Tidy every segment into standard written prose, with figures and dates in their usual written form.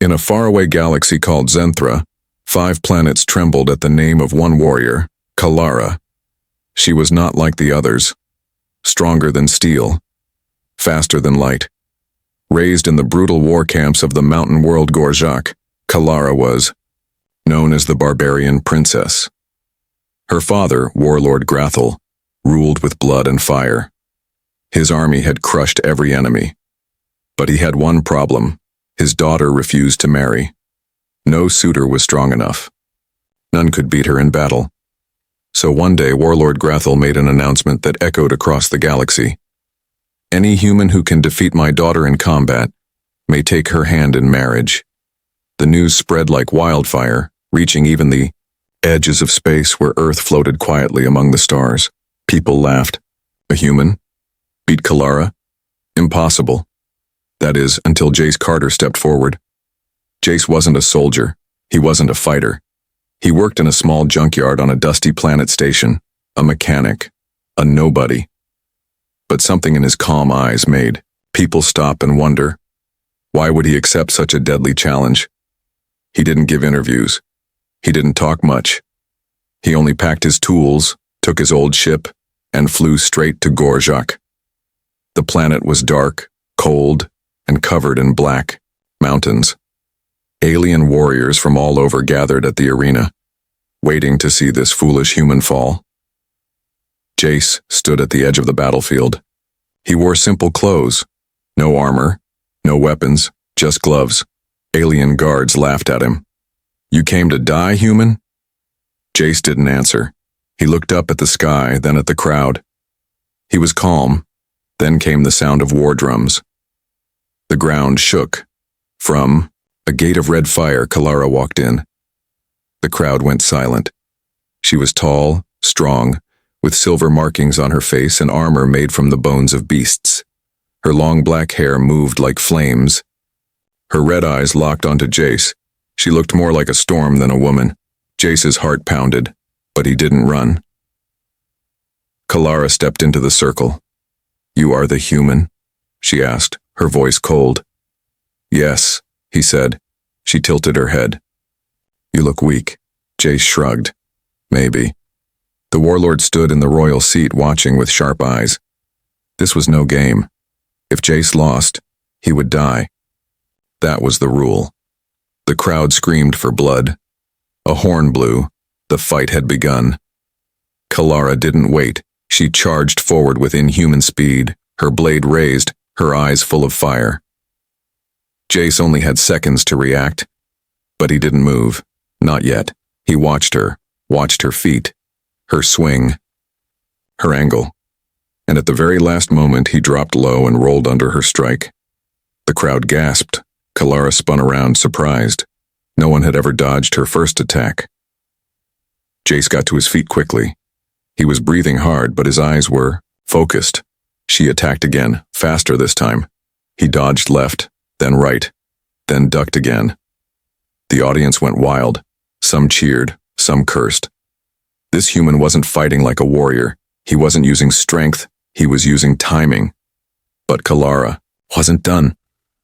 In a faraway galaxy called Zenthra, 5 planets trembled at the name of one warrior, Kalara. She was not like the others. Stronger than steel. Faster than light. Raised in the brutal war camps of the mountain world Gorjak, Kalara was known as the Barbarian Princess. Her father, Warlord Grathel, ruled with blood and fire. His army had crushed every enemy. But he had one problem. His daughter refused to marry. No suitor was strong enough. None could beat her in battle. So one day Warlord Grathel made an announcement that echoed across the galaxy. Any human who can defeat my daughter in combat may take her hand in marriage. The news spread like wildfire, reaching even the edges of space where Earth floated quietly among the stars. People laughed. A human? Beat Kalara? Impossible. That is, until Jace Carter stepped forward. Jace wasn't a soldier. He wasn't a fighter. He worked in a small junkyard on a dusty planet station, a mechanic, a nobody. But something in his calm eyes made people stop and wonder, why would he accept such a deadly challenge? He didn't give interviews. He didn't talk much. He only packed his tools, took his old ship, and flew straight to Gorjak. The planet was dark, cold, and covered in black mountains. Alien warriors from all over gathered at the arena, waiting to see this foolish human fall. Jace stood at the edge of the battlefield. He wore simple clothes, no armor, no weapons, just gloves. Alien guards laughed at him. "You came to die, human?" Jace didn't answer. He looked up at the sky, then at the crowd. He was calm. Then came the sound of war drums. The ground shook. From a gate of red fire, Kalara walked in. The crowd went silent. She was tall, strong, with silver markings on her face and armor made from the bones of beasts. Her long black hair moved like flames. Her red eyes locked onto Jace. She looked more like a storm than a woman. Jace's heart pounded, but he didn't run. Kalara stepped into the circle. "You are the human?" she asked, her voice cold. "Yes," he said. She tilted her head. "You look weak." Jace shrugged. "Maybe." The warlord stood in the royal seat watching with sharp eyes. This was no game. If Jace lost, he would die. That was the rule. The crowd screamed for blood. A horn blew. The fight had begun. Kalara didn't wait. She charged forward with inhuman speed, her blade raised, her eyes full of fire. Jace only had seconds to react, but he didn't move. Not yet. He watched her feet, her swing, her angle. And at the very last moment, he dropped low and rolled under her strike. The crowd gasped. Kalara spun around, surprised. No one had ever dodged her first attack. Jace got to his feet quickly. He was breathing hard, but his eyes were focused. She attacked again, faster this time. He dodged left, then right, then ducked again. The audience went wild. Some cheered, some cursed. This human wasn't fighting like a warrior. He wasn't using strength. He was using timing. But Kalara wasn't done.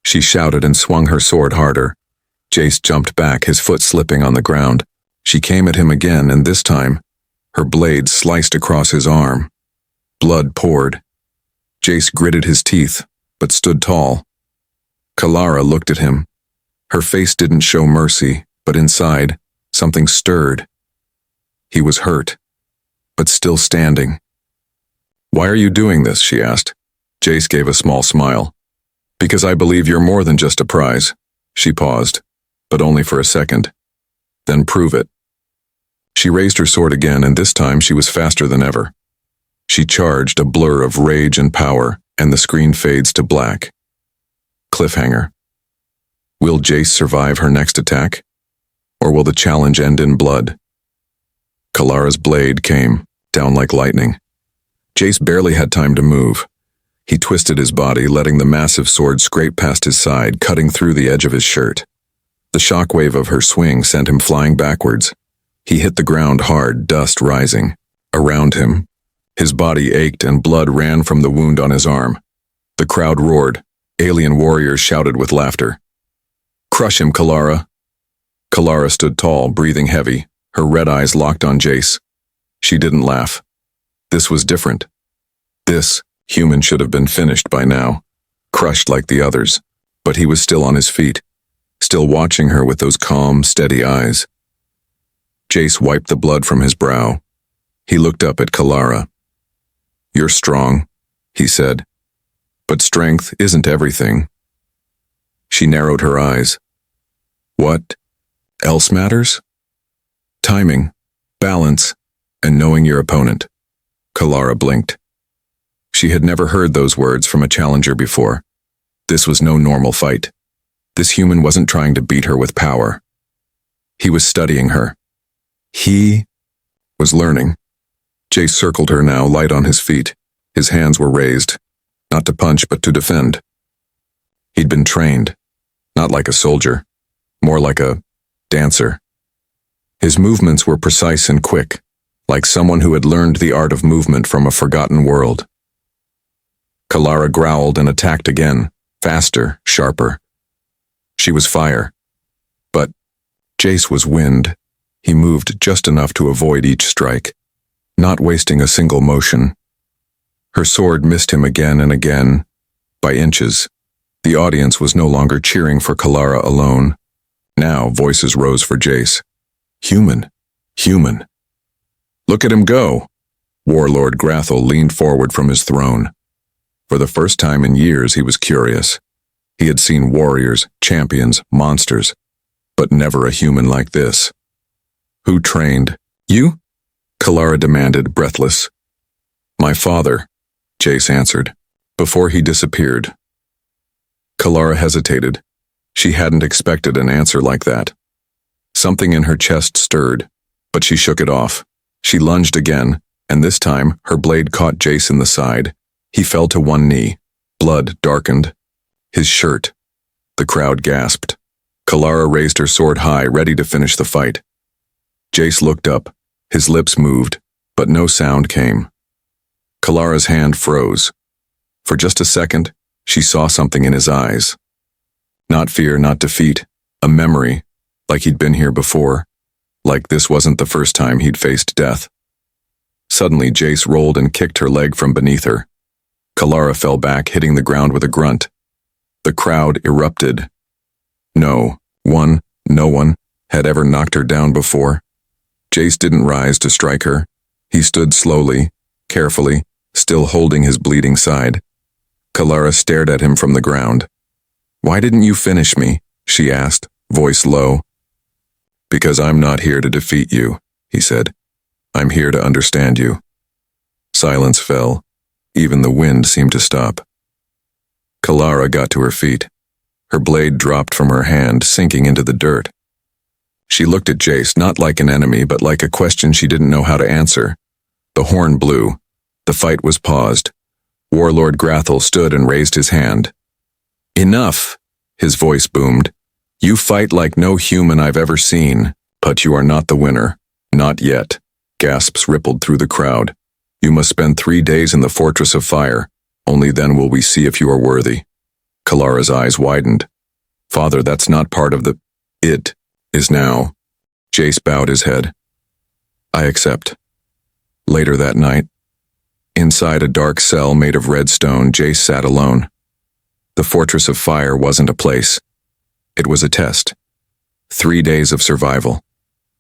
She shouted and swung her sword harder. Jace jumped back, his foot slipping on the ground. She came at him again, and this time, her blade sliced across his arm. Blood poured. Jace gritted his teeth, but stood tall. Kalara looked at him. Her face didn't show mercy, but inside, something stirred. He was hurt, but still standing. "Why are you doing this?" she asked. Jace gave a small smile. "Because I believe you're more than just a prize." She paused, but only for a second. "Then prove it." She raised her sword again, and this time she was faster than ever. She charged, a blur of rage and power, and the screen fades to black. Cliffhanger. Will Jace survive her next attack? Or will the challenge end in blood? Kalara's blade came, down like lightning. Jace barely had time to move. He twisted his body, letting the massive sword scrape past his side, cutting through the edge of his shirt. The shockwave of her swing sent him flying backwards. He hit the ground hard, dust rising. Around him, his body ached and blood ran from the wound on his arm. The crowd roared. Alien warriors shouted with laughter. Crush him, Kalara. Kalara stood tall, breathing heavy, her red eyes locked on Jace. She didn't laugh. This was different. This human should have been finished by now, crushed like the others, but he was still on his feet, still watching her with those calm, steady eyes. Jace wiped the blood from his brow. He looked up at Kalara. "You're strong," he said, "but strength isn't everything." She narrowed her eyes. "What else matters?" "Timing, balance, and knowing your opponent." Kalara blinked. She had never heard those words from a challenger before. This was no normal fight. This human wasn't trying to beat her with power. He was studying her. He was learning. Jace circled her now, light on his feet. His hands were raised, not to punch but to defend. He'd been trained, not like a soldier, more like a dancer. His movements were precise and quick, like someone who had learned the art of movement from a forgotten world. Kalara growled and attacked again, faster, sharper. She was fire. But Jace was wind. He moved just enough to avoid each strike, not wasting a single motion. Her sword missed him again and again, by inches. The audience was no longer cheering for Kalara alone. Now voices rose for Jace. Human. Human. "Look at him go!" Warlord Grathel leaned forward from his throne. For the first time in years he was curious. He had seen warriors, champions, monsters, but never a human like this. "Who trained? You?" Kalara demanded, breathless. "My father," Jace answered, before he disappeared. Kalara hesitated. She hadn't expected an answer like that. Something in her chest stirred, but she shook it off. She lunged again, and this time her blade caught Jace in the side. He fell to one knee. Blood darkened. His shirt. The crowd gasped. Kalara raised her sword high, ready to finish the fight. Jace looked up. His lips moved, but no sound came. Kalara's hand froze. For just a second, she saw something in his eyes. Not fear, not defeat. A memory, like he'd been here before. Like this wasn't the first time he'd faced death. Suddenly, Jace rolled and kicked her leg from beneath her. Kalara fell back, hitting the ground with a grunt. The crowd erupted. No one had ever knocked her down before. Jace didn't rise to strike her. He stood slowly, carefully, still holding his bleeding side. Kalara stared at him from the ground. "Why didn't you finish me?" she asked, voice low. "Because I'm not here to defeat you," he said. "I'm here to understand you." Silence fell. Even the wind seemed to stop. Kalara got to her feet. Her blade dropped from her hand, sinking into the dirt. She looked at Jace, not like an enemy, but like a question she didn't know how to answer. The horn blew. The fight was paused. Warlord Grathel stood and raised his hand. "Enough," his voice boomed. "You fight like no human I've ever seen, but you are not the winner. Not yet." Gasps rippled through the crowd. "You must spend 3 days in the Fortress of Fire. Only then will we see if you are worthy." Kalara's eyes widened. "Father, that's not part of the... It is now." Jace bowed his head. "I accept." Later that night, inside a dark cell made of red stone, Jace sat alone. The Fortress of Fire wasn't a place. It was a test. 3 days of survival.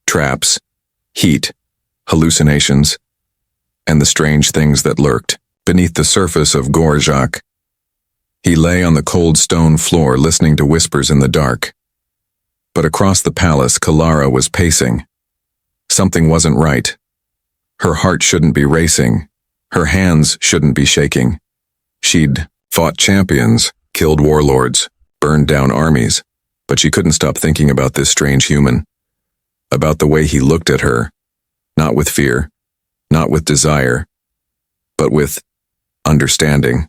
Traps, heat, hallucinations, and the strange things that lurked beneath the surface of Gorjak. He lay on the cold stone floor listening to whispers in the dark. But across the palace, Kalara was pacing. Something wasn't right. Her heart shouldn't be racing. Her hands shouldn't be shaking. She'd fought champions, killed warlords, burned down armies, but she couldn't stop thinking about this strange human. About the way he looked at her, not with fear, not with desire, but with understanding.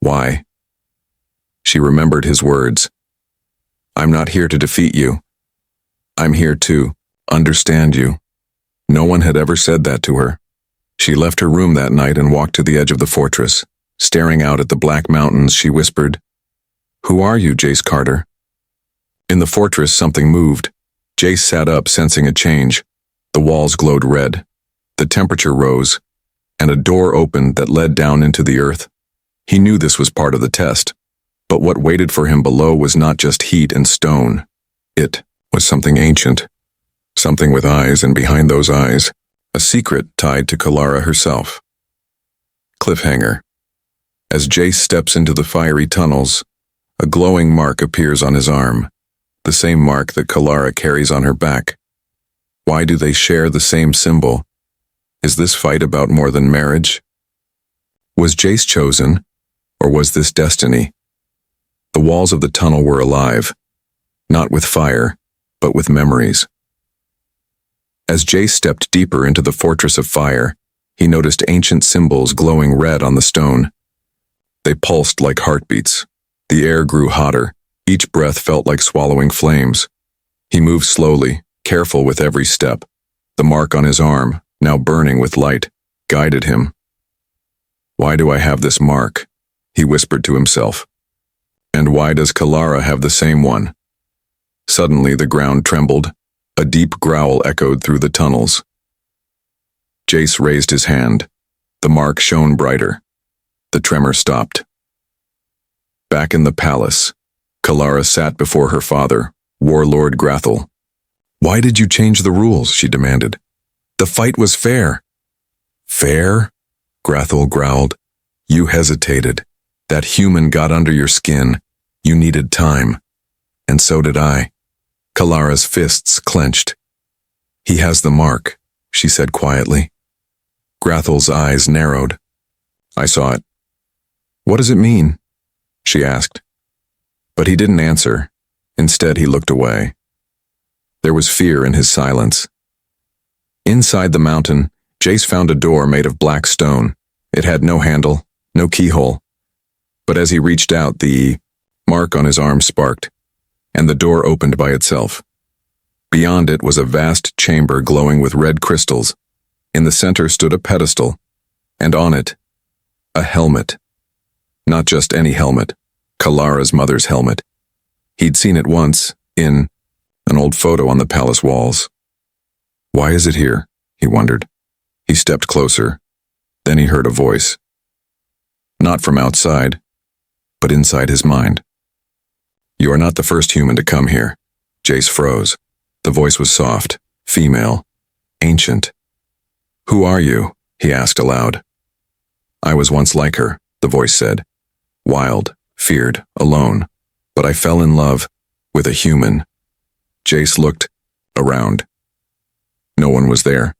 Why? She remembered his words. "I'm not here to defeat you. I'm here to understand you." No one had ever said that to her. She left her room that night and walked to the edge of the fortress. Staring out at the black mountains, she whispered, "Who are you, Jace Carter?" In the fortress, something moved. Jace sat up, sensing a change. The walls glowed red. The temperature rose, and a door opened that led down into the earth. He knew this was part of the test, but what waited for him below was not just heat and stone. It was something ancient, something with eyes, and behind those eyes, a secret tied to Kalara herself. Cliffhanger. As Jace steps into the fiery tunnels, a glowing mark appears on his arm, the same mark that Kalara carries on her back. Why do they share the same symbol? Is this fight about more than marriage? Was Jace chosen, or was this destiny? The walls of the tunnel were alive, not with fire, but with memories. As Jace stepped deeper into the fortress of fire, he noticed ancient symbols glowing red on the stone. They pulsed like heartbeats. The air grew hotter. Each breath felt like swallowing flames. He moved slowly, careful with every step. The mark on his arm, now burning with light, guided him. "Why do I have this mark?" he whispered to himself. "And why does Kalara have the same one?" Suddenly the ground trembled. A deep growl echoed through the tunnels. Jace raised his hand. The mark shone brighter. The tremor stopped. Back in the palace, Kalara sat before her father, Warlord Grathel. "Why did you change the rules?" she demanded. "The fight was fair." "Fair?" Grathel growled. "You hesitated. That human got under your skin. You needed time. And so did I." Kalara's fists clenched. "He has the mark," she said quietly. Grathel's eyes narrowed. "I saw it." "What does it mean?" she asked. But he didn't answer. Instead, he looked away. There was fear in his silence. Inside the mountain, Jace found a door made of black stone. It had no handle, no keyhole. But as he reached out, the mark on his arm sparked, and the door opened by itself. Beyond it was a vast chamber glowing with red crystals. In the center stood a pedestal, and on it, a helmet. Not just any helmet, Kalara's mother's helmet. He'd seen it once, in an old photo on the palace walls. Why is it here? He wondered. He stepped closer. Then he heard a voice. Not from outside, but inside his mind. "You are not the first human to come here." Jace froze. The voice was soft, female, ancient. "Who are you?" he asked aloud. "I was once like her," the voice said. "Wild, feared, alone. But I fell in love with a human." Jace looked around. No one was there.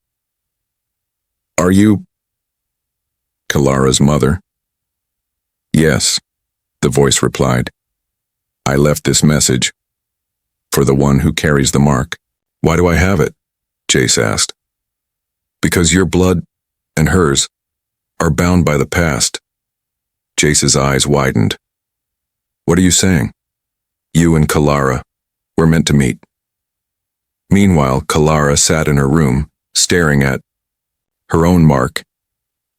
"Are you Kalara's mother?" "Yes," the voice replied. "I left this message for the one who carries the mark." "Why do I have it?" Jace asked. "Because your blood and hers are bound by the past." Jace's eyes widened. "What are you saying?" "You and Kalara were meant to meet." Meanwhile, Kalara sat in her room, staring at her own mark.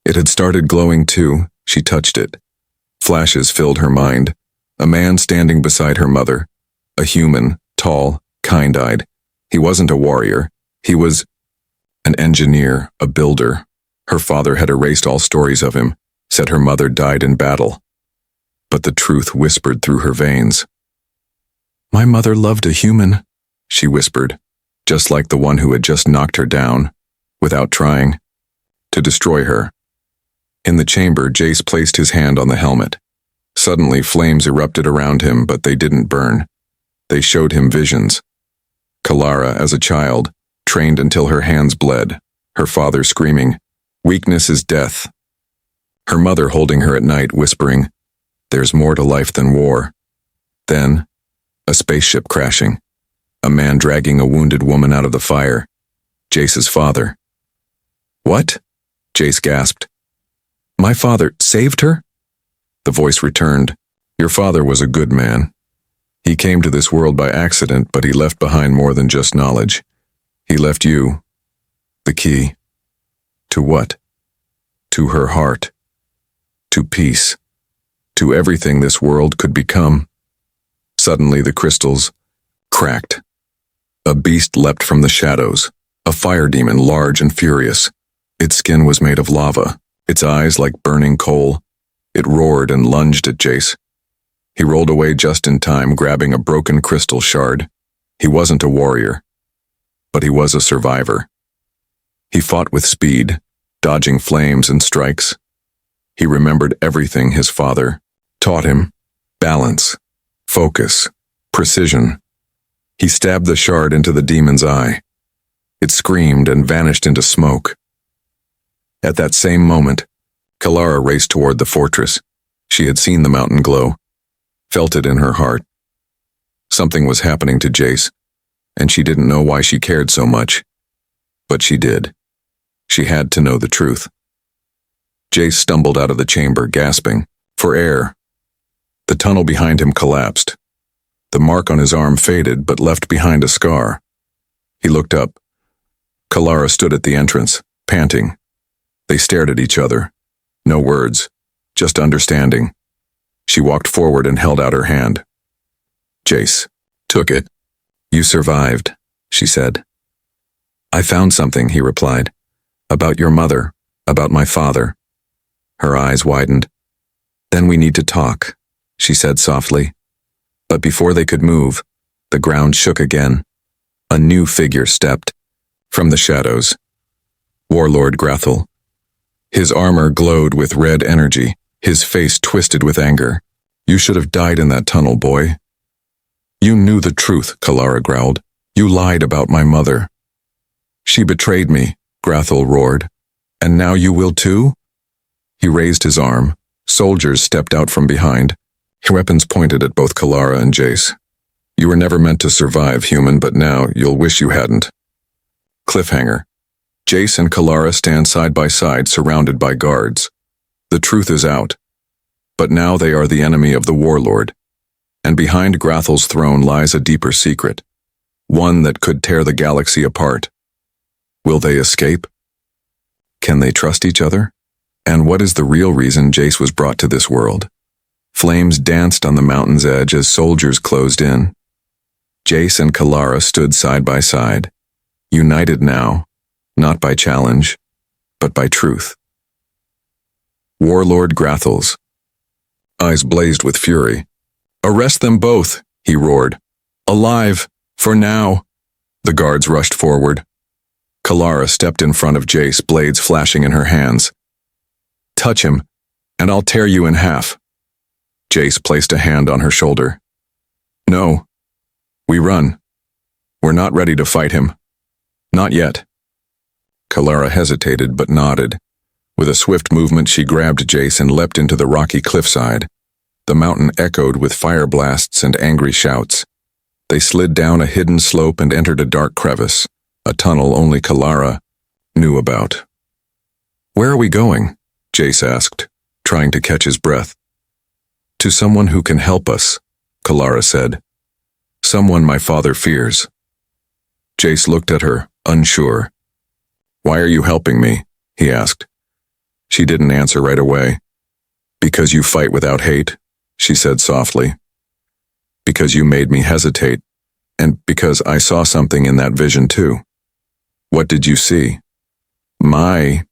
It had started glowing too. She touched it. Flashes filled her mind. A man standing beside her mother. A human, tall, kind-eyed. He wasn't a warrior. He was an engineer, a builder. Her father had erased all stories of him, said her mother died in battle. But the truth whispered through her veins. "My mother loved a human," she whispered, just like the one who had just knocked her down, without trying, to destroy her. In the chamber, Jace placed his hand on the helmet. Suddenly, flames erupted around him, but they didn't burn. They showed him visions. Kalara, as a child, trained until her hands bled, her father screaming, "Weakness is death." Her mother holding her at night, whispering, "There's more to life than war." Then, a spaceship crashing. A man dragging a wounded woman out of the fire. Jace's father. "What?" Jace gasped. "My father saved her?" The voice returned. "Your father was a good man. He came to this world by accident, but he left behind more than just knowledge. He left you the key." "To what?" "To her heart. To peace. To everything this world could become." Suddenly the crystals cracked. A beast leapt from the shadows, a fire demon large and furious. Its skin was made of lava, its eyes like burning coal. It roared and lunged at Jace. He rolled away just in time, grabbing a broken crystal shard. He wasn't a warrior, but he was a survivor. He fought with speed, dodging flames and strikes. He remembered everything his father taught him: balance, focus, precision. He stabbed the shard into the demon's eye. It screamed and vanished into smoke. At that same moment, Kalara raced toward the fortress. She had seen the mountain glow, felt it in her heart. Something was happening to Jace, and she didn't know why she cared so much. But she did. She had to know the truth. Jace stumbled out of the chamber, gasping for air. The tunnel behind him collapsed. The mark on his arm faded, but left behind a scar. He looked up. Kalara stood at the entrance, panting. They stared at each other. No words, just understanding. She walked forward and held out her hand. Jace took it. "You survived," she said. "I found something," he replied. "About your mother, about my father." Her eyes widened. "Then we need to talk," she said softly. But before they could move, the ground shook again. A new figure stepped from the shadows. Warlord Grathel. His armor glowed with red energy, his face twisted with anger. "You should have died in that tunnel, boy." "You knew the truth," Kalara growled. "You lied about my mother." "She betrayed me," Grathel roared. "And now you will too?" He raised his arm. Soldiers stepped out from behind. Weapons pointed at both Kalara and Jace. "You were never meant to survive, human, but now you'll wish you hadn't." Cliffhanger. Jace and Kalara stand side by side, surrounded by guards. The truth is out. But now they are the enemy of the warlord. And behind Grathel's throne lies a deeper secret. One that could tear the galaxy apart. Will they escape? Can they trust each other? And what is the real reason Jace was brought to this world? Flames danced on the mountain's edge as soldiers closed in. Jace and Kalara stood side by side, united now, not by challenge, but by truth. Warlord Grathel's eyes blazed with fury. "Arrest them both," he roared. "Alive, for now." The guards rushed forward. Kalara stepped in front of Jace, blades flashing in her hands. "Touch him, and I'll tear you in half." Jace placed a hand on her shoulder. "No. We run. We're not ready to fight him. Not yet." Kalara hesitated but nodded. With a swift movement, she grabbed Jace and leapt into the rocky cliffside. The mountain echoed with fire blasts and angry shouts. They slid down a hidden slope and entered a dark crevice, a tunnel only Kalara knew about. "Where are we going?" Jace asked, trying to catch his breath. "To someone who can help us," Kalara said. "Someone my father fears." Jace looked at her, unsure. "Why are you helping me?" he asked. She didn't answer right away. "Because you fight without hate," she said softly. "Because you made me hesitate, and because I saw something in that vision too." "What did you see?" "My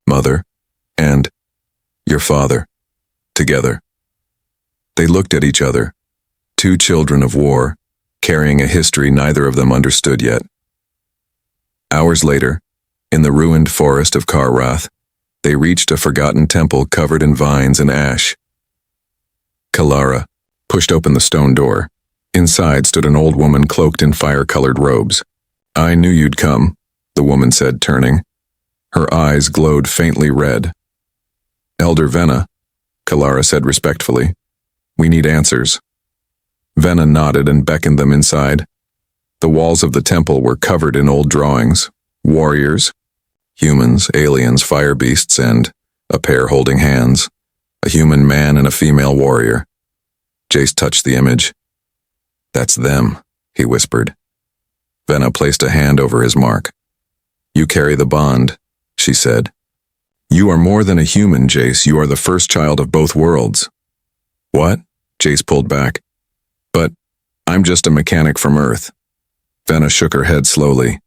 mother and your father, together." They looked at each other, two children of war, carrying a history neither of them understood yet. Hours later, in the ruined forest of Karrath, they reached a forgotten temple covered in vines and ash. Kalara pushed open the stone door. Inside stood an old woman cloaked in fire-colored robes. "I knew you'd come," the woman said, turning. Her eyes glowed faintly red. "Elder Venna," Kalara said respectfully. "We need answers." Venna nodded and beckoned them inside. The walls of the temple were covered in old drawings. Warriors, humans, aliens, fire beasts, and a pair holding hands. A human man and a female warrior. Jace touched the image. "That's them," he whispered. Venna placed a hand over his mark. "You carry the bond," she said. "You are more than a human, Jace. You are the first child of both worlds." "What?" Jace pulled back. "But I'm just a mechanic from Earth," Venna shook her head slowly.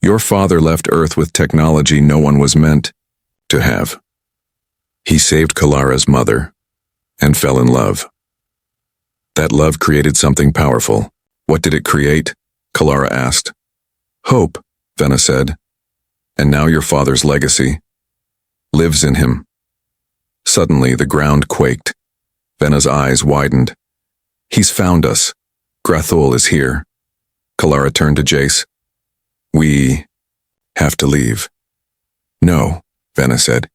Your father left Earth with technology no one was meant to have. He saved Kalara's mother and fell in love. That love created something powerful. What did it create? Kalara asked. Hope, Venna said. And now your father's legacy lives in him. Suddenly the ground quaked. Venna's eyes widened. He's found us. Grathul is here. Kalara turned to Jace. We have to leave. No, Venna said.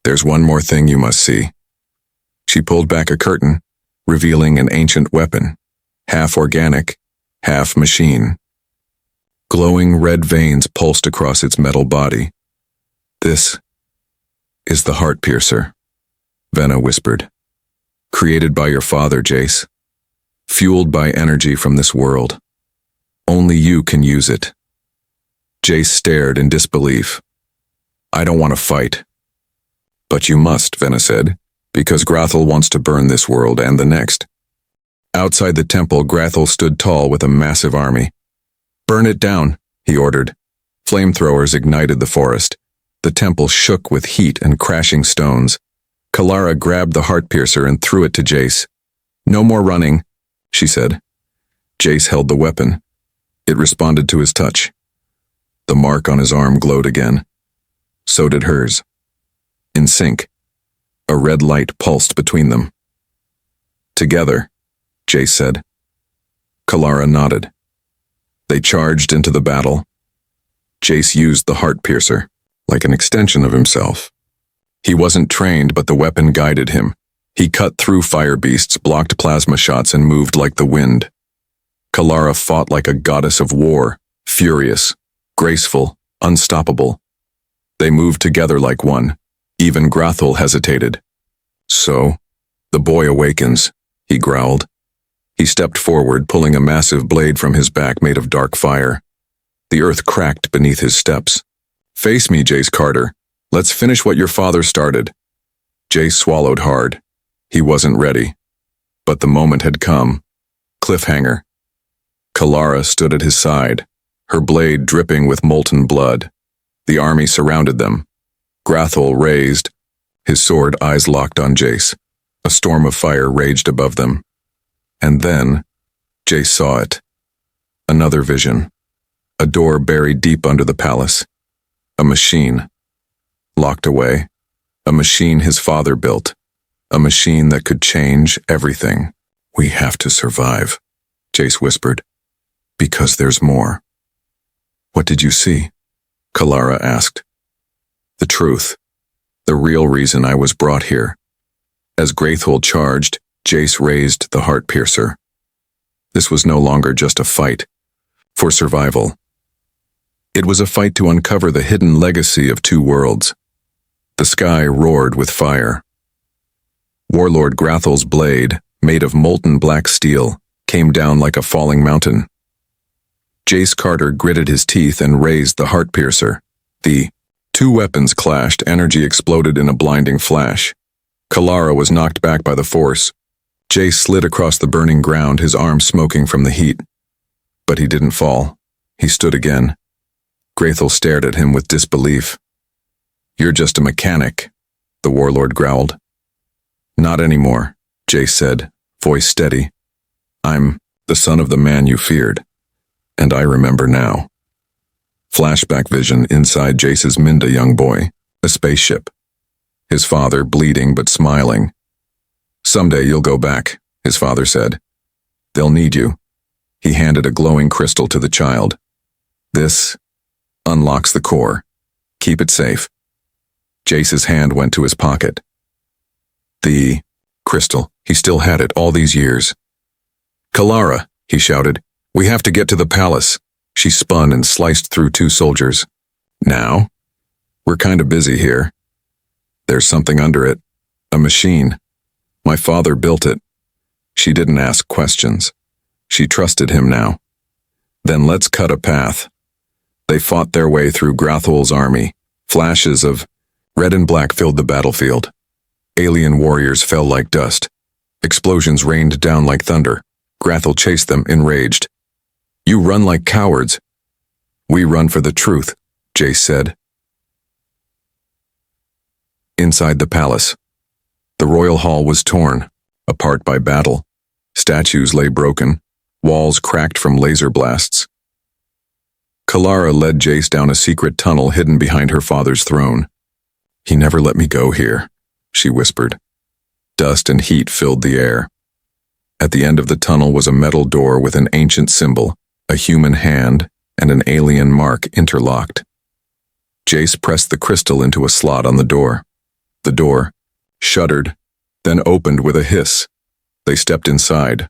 There's one more thing you must see. She pulled back a curtain, revealing an ancient weapon, half organic, half machine. Glowing red veins pulsed across its metal body. This is the heart piercer, Venna whispered. Created by your father, Jace. Fueled by energy from this world. Only you can use it. Jace stared in disbelief. I don't want to fight. But you must, Venna said, because Grathul wants to burn this world and the next. Outside the temple, Grathul stood tall with a massive army. Burn it down, he ordered. Flamethrowers ignited the forest. The temple shook with heat and crashing stones. Kalara grabbed the heart piercer and threw it to Jace. No more running, she said. Jace held the weapon. It responded to his touch. The mark on his arm glowed again. So did hers. In sync, a red light pulsed between them. Together, Jace said. Kalara nodded. They charged into the battle. Jace used the heart piercer, like an extension of himself. He wasn't trained, but the weapon guided him. He cut through fire beasts, blocked plasma shots, and moved like the wind. Kalara fought like a goddess of war, furious, graceful, unstoppable. They moved together like one. Even Grathul hesitated. So, the boy awakens, he growled. He stepped forward, pulling a massive blade from his back made of dark fire. The earth cracked beneath his steps. Face me, Jace Carter. Let's finish what your father started. Jace swallowed hard. He wasn't ready. But the moment had come. Cliffhanger. Kalara stood at his side, her blade dripping with molten blood. The army surrounded them. Grathul raised, his sword eyes locked on Jace. A storm of fire raged above them. And then, Jace saw it. Another vision. A door buried deep under the palace. A machine. Locked away. A machine his father built. A machine that could change everything. We have to survive, Jace whispered. Because there's more. What did you see? Kalara asked. The truth. The real reason I was brought here. As Grathul charged, Jace raised the heart piercer. This was no longer just a fight. For survival. It was a fight to uncover the hidden legacy of two worlds. The sky roared with fire. Warlord Grathul's blade, made of molten black steel, came down like a falling mountain. Jace Carter gritted his teeth and raised the heart piercer. The two weapons clashed, energy exploded in a blinding flash. Kalara was knocked back by the force. Jace slid across the burning ground, his arm smoking from the heat. But he didn't fall. He stood again. Grathul stared at him with disbelief. You're just a mechanic, the warlord growled. Not anymore, Jace said, voice steady. I'm the son of the man you feared. And I remember now. Flashback vision inside Jace's Minda young boy, a spaceship. His father bleeding but smiling. Someday you'll go back, his father said. They'll need you. He handed a glowing crystal to the child. This unlocks the core. Keep it safe. Jace's hand went to his pocket. The crystal, he still had it all these years. Kalara, he shouted, we have to get to the palace. She spun and sliced through two soldiers. Now? We're kind of busy here. There's something under it. A machine. My father built it. She didn't ask questions. She trusted him now. Then let's cut a path. They fought their way through Grathul's army. Flashes of red and black filled the battlefield. Alien warriors fell like dust. Explosions rained down like thunder. Grathul chased them, enraged. You run like cowards. We run for the truth, Jace said. Inside the palace, the royal hall was torn, apart by battle. Statues lay broken, walls cracked from laser blasts. Kalara led Jace down a secret tunnel hidden behind her father's throne. He never let me go here, she whispered. Dust and heat filled the air. At the end of the tunnel was a metal door with an ancient symbol, a human hand, and an alien mark interlocked. Jace pressed the crystal into a slot on the door. The door shuddered, then opened with a hiss. They stepped inside.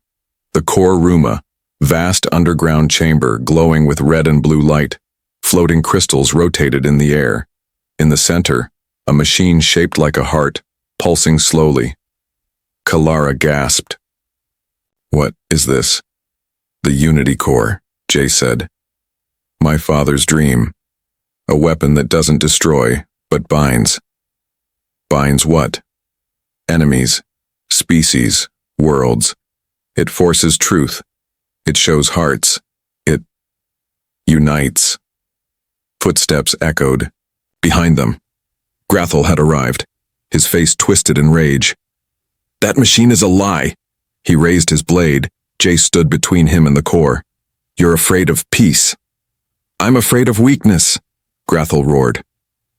The core Ruma, vast underground chamber glowing with red and blue light. Floating crystals rotated in the air. In the center, a machine shaped like a heart, pulsing slowly. Kalara gasped. What is this? The Unity Core, Jace said. My father's dream. A weapon that doesn't destroy, but binds. Binds what? Enemies, species, worlds. It forces truth. It shows hearts. It unites. Footsteps echoed. Behind them, Grathel had arrived, his face twisted in rage. That machine is a lie. He raised his blade. Jace stood between him and the core. You're afraid of peace. I'm afraid of weakness, Grathel roared.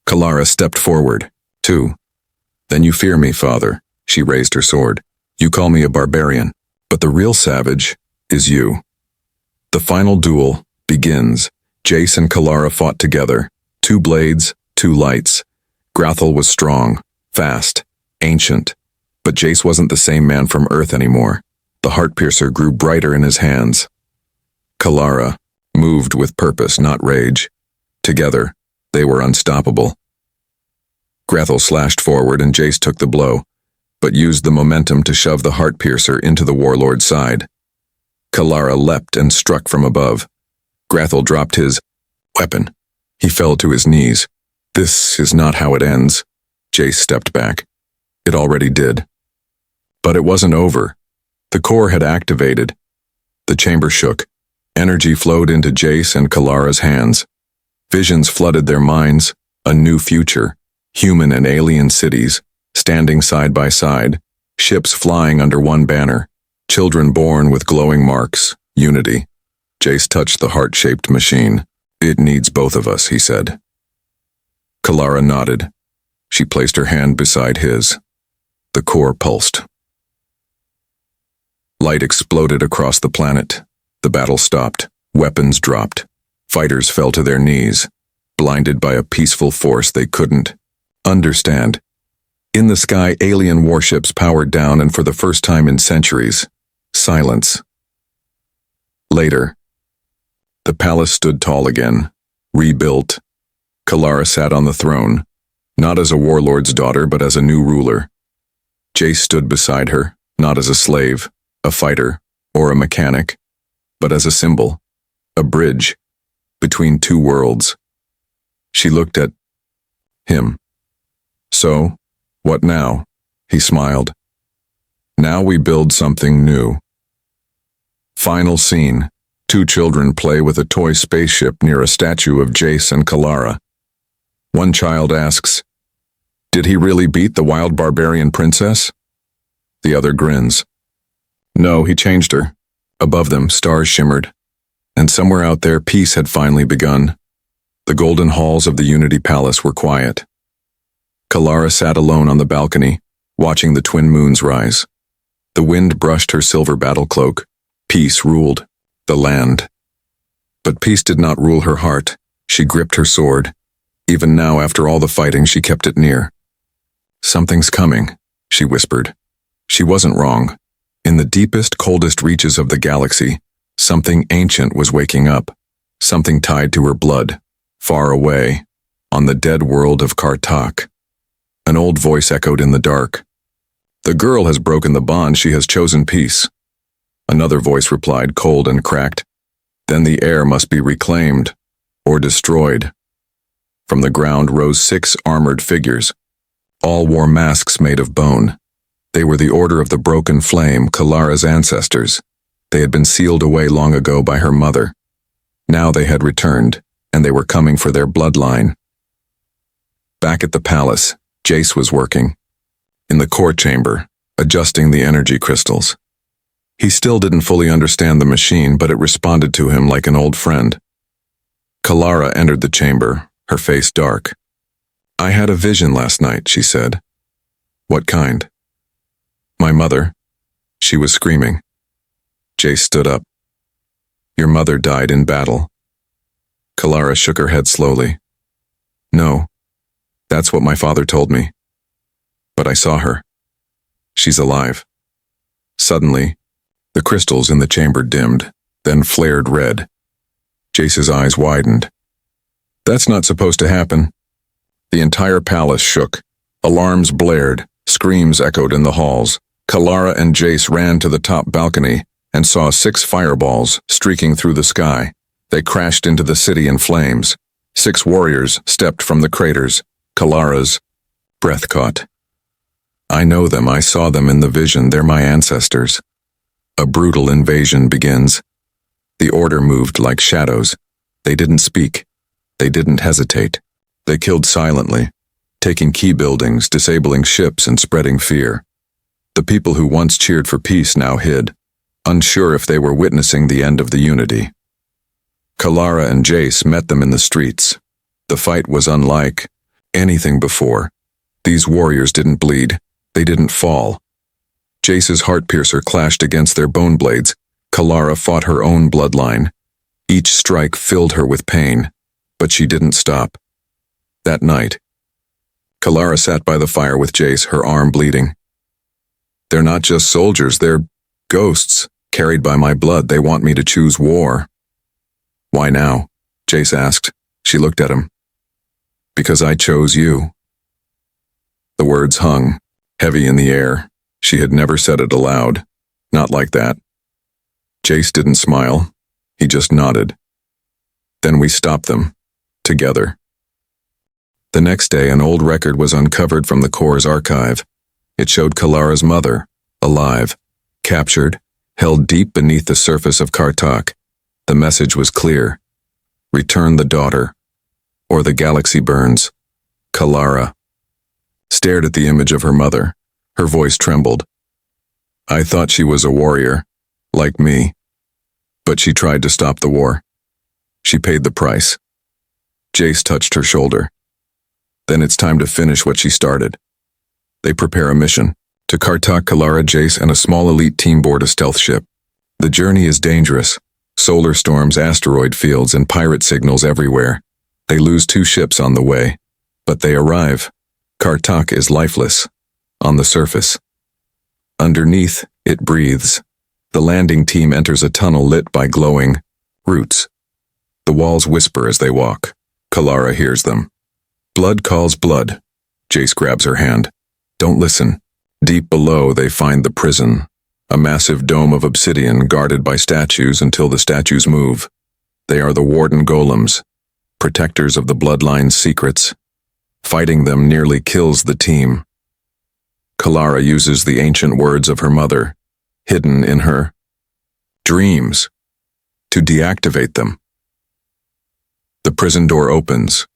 Kalara stepped forward. Too. Then you fear me, father. She raised her sword. You call me a barbarian, but the real savage is you. The final duel begins. Jace and Kalara fought together. 2 blades, 2 lights. Grathel was strong, fast, ancient. But Jace wasn't the same man from Earth anymore. The heart-piercer grew brighter in his hands. Kalara moved with purpose, not rage. Together, they were unstoppable. Grathel slashed forward and Jace took the blow, but used the momentum to shove the heart-piercer into the warlord's side. Kalara leapt and struck from above. Grathel dropped his weapon. He fell to his knees. This is not how it ends. Jace stepped back. It already did. But it wasn't over. The core had activated. The chamber shook. Energy flowed into Jace and Kalara's hands. Visions flooded their minds. A new future. Human and alien cities, standing side by side. Ships flying under one banner. Children born with glowing marks. Unity. Jace touched the heart-shaped machine. It needs both of us, he said. Kalara nodded. She placed her hand beside his. The core pulsed. Light exploded across the planet. The battle stopped. Weapons dropped. Fighters fell to their knees, blinded by a peaceful force they couldn't understand. In the sky, alien warships powered down, and for the first time in centuries, silence. Later, the palace stood tall again, rebuilt. Kalara sat on the throne, not as a warlord's daughter, but as a new ruler. Jace stood beside her, not as a slave, a fighter, or a mechanic, but as a symbol, a bridge between 2 worlds. She looked at him. So, what now? He smiled. Now we build something new. Final scene. 2 children play with a toy spaceship near a statue of Jace and Kalara. One child asks, "Did he really beat the wild barbarian princess?" The other grins. No, he changed her. Above them, stars shimmered. And somewhere out there, peace had finally begun. The golden halls of the Unity Palace were quiet. Kalara sat alone on the balcony, watching the twin moons rise. The wind brushed her silver battle cloak. Peace ruled the land. But peace did not rule her heart. She gripped her sword. Even now, after all the fighting, she kept it near. Something's coming, she whispered. She wasn't wrong. In the deepest, coldest reaches of the galaxy, something ancient was waking up. Something tied to her blood, far away, on the dead world of Kartak. An old voice echoed in the dark. The girl has broken the bond, she has chosen peace. Another voice replied, cold and cracked. Then the air must be reclaimed, or destroyed. From the ground rose 6 armored figures. All wore masks made of bone. They were the Order of the Broken Flame, Kalara's ancestors. They had been sealed away long ago by her mother. Now they had returned, and they were coming for their bloodline. Back at the palace, Jace was working. In the core chamber, adjusting the energy crystals. He still didn't fully understand the machine, but it responded to him like an old friend. Kalara entered the chamber, her face dark. "I had a vision last night," she said. "What kind?" "My mother." She was screaming. Jace stood up. "Your mother died in battle." Kalara shook her head slowly. "No, that's what my father told me. But I saw her. She's alive." Suddenly, the crystals in the chamber dimmed, then flared red. Jace's eyes widened. "That's not supposed to happen." The entire palace shook. Alarms blared, screams echoed in the halls. Kalara and Jace ran to the top balcony and saw 6 fireballs streaking through the sky. They crashed into the city in flames. 6 warriors stepped from the craters. Kalara's breath caught. "I know them, I saw them in the vision, they're my ancestors." A brutal invasion begins. The order moved like shadows. They didn't speak. They didn't hesitate. They killed silently, taking key buildings, disabling ships, and spreading fear. The people who once cheered for peace now hid, unsure if they were witnessing the end of the unity. Kalara and Jace met them in the streets. The fight was unlike anything before. These warriors didn't bleed. They didn't fall. Jace's heart piercer clashed against their bone blades. Kalara fought her own bloodline. Each strike filled her with pain, but she didn't stop. That night, Kalara sat by the fire with Jace, her arm bleeding. "They're not just soldiers, they're ghosts, carried by my blood. They want me to choose war." "Why now?" Jace asked. She looked at him. "Because I chose you." The words hung, heavy in the air. She had never said it aloud. Not like that. Jace didn't smile. He just nodded. "Then we stopped them. Together." The next day, an old record was uncovered from the Corps' archive. It showed Kalara's mother, alive, captured, held deep beneath the surface of Kartak. The message was clear. Return the daughter, or the galaxy burns. Kalara stared at the image of her mother. Her voice trembled. "I thought she was a warrior, like me. But she tried to stop the war. She paid the price." Jace touched her shoulder. "Then it's time to finish what she started." They prepare a mission. To Kartak, Kalara, Jace, and a small elite team board a stealth ship. The journey is dangerous. Solar storms, asteroid fields, and pirate signals everywhere. They lose 2 ships on the way. But they arrive. Kartak is lifeless. On the surface. Underneath, it breathes. The landing team enters a tunnel lit by glowing roots. The walls whisper as they walk. Kalara hears them. Blood calls blood. Jace grabs her hand. "Don't listen." Deep below, they find the prison. A massive dome of obsidian guarded by statues until the statues move. They are the warden golems, protectors of the bloodline's secrets. Fighting them nearly kills the team. Kalara uses the ancient words of her mother, hidden in her dreams, to deactivate them. The prison door opens.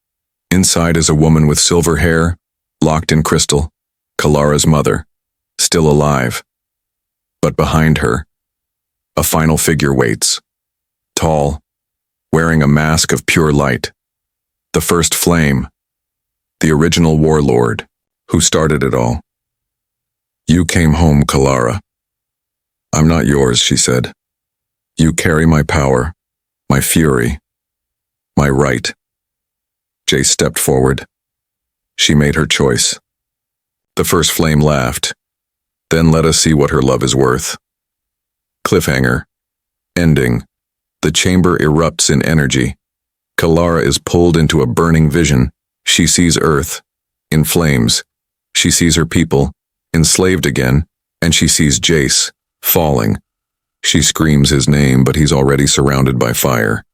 Inside is a woman with silver hair, locked in crystal, Kalara's mother, still alive. But behind her, a final figure waits. Tall, wearing a mask of pure light. The first flame, the original warlord, who started it all. "You came home, Kalara." "I'm not yours," she said. "You carry my power, my fury, my right." Jace stepped forward. She made her choice. The first flame laughed. "Then let us see what her love is worth." Cliffhanger. Ending. The chamber erupts in energy. Kalara is pulled into a burning vision. She sees Earth, in flames. She sees her people, enslaved again, and she sees Jace, falling. She screams his name, but he's already surrounded by fire.